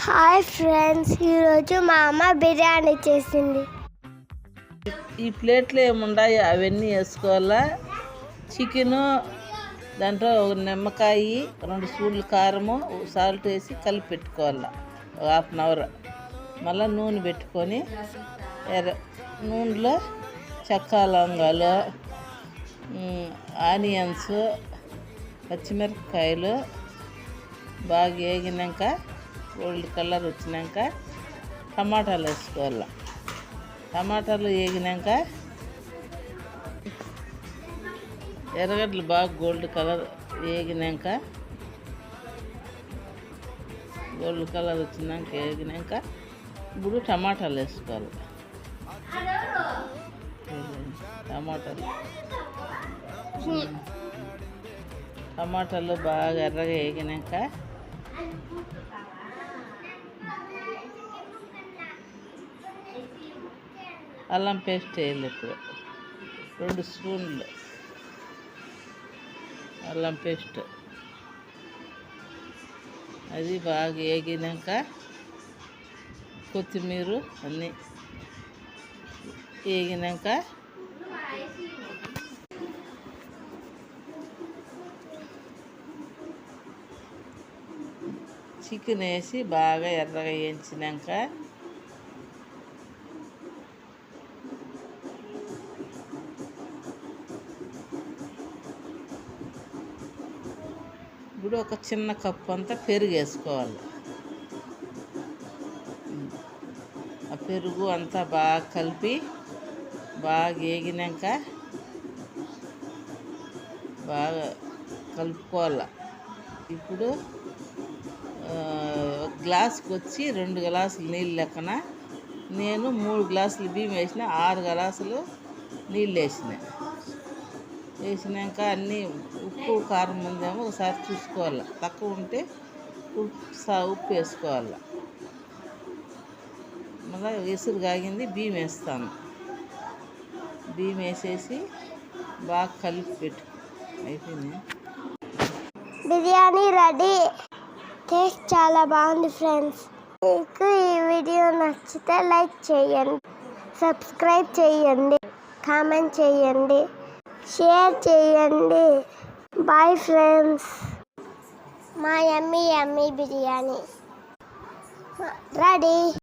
Hi friends, ఈరోజు మా అమ్మ బిర్యానీ చేసింది. ఈ ప్లేట్లో ఏముండాయి అవన్నీ వేసుకోవాలా. చికెను, దాంట్లో ఒక నిమ్మకాయ, 2 స్పూన్లు కారము, సాల్ట్ వేసి కలిపి పెట్టుకోవాలా 1/2 అవర్. మళ్ళీ నూనె పెట్టుకొని నూనెలో చెక్క లవంగాలు, ఆనియన్స్, పచ్చిమిరపకాయలు బాగా వేగినాక గోల్డ్ కలర్ వచ్చినాక టమాటాలు వేసుకోవాలి. టమాటాలు వేగినాక ఎర్రగడ్డలు బాగా గోల్డ్ కలర్ వేగినాక వేగినాక ఇప్పుడు టమాటాలు వేసుకోవాలి. టమాటాలు బాగా ఎర్రగా వేగినాక అల్లం పేస్ట్ వేయాలి. ఇప్పుడు 2 స్పూన్లు అల్లం పేస్ట్. అది బాగా వేగినాక కొత్తిమీర అన్నీ వేగినాక చికెన్ వేసి బాగా ఎర్రగా వేయించినాక ఇప్పుడు ఒక చిన్న కప్పు అంతా పెరుగు వేసుకోవాలి. ఆ పెరుగు అంతా బాగా కలిపి బాగా వేగినాక బాగా కలుపుకోవాలి. ఇప్పుడు ఒక గ్లాసుకి వచ్చి 2 గ్లాసులు నీళ్ళు లెక్కన నేను 3 గ్లాసులు బియ్యం వేసిన, 6 గ్లాసులు నీళ్ళు వేసినాక అన్నీ ఉప్పు కారం ఉందేమో ఒకసారి చూసుకోవాలి. తక్కువ ఉంటే ఉప్పు వేసుకోవాలి. మళ్ళీ ఎసురు కాగింది, బియ్యం వేస్తాను. బియ్యం వేసేసి బాగా కలిపి పెట్టు. అయిపోయింది, బిర్యానీ రెడీ. టేస్ట్ చాలా బాగుంది ఫ్రెండ్స్. మీకు ఈ వీడియో నచ్చితే లైక్ చేయండి, సబ్స్క్రైబ్ చేయండి, కామెంట్ చేయండి, షేర్ చేయండి. Bye friends. మా యమ్మీ బిర్యానీ రెడీ.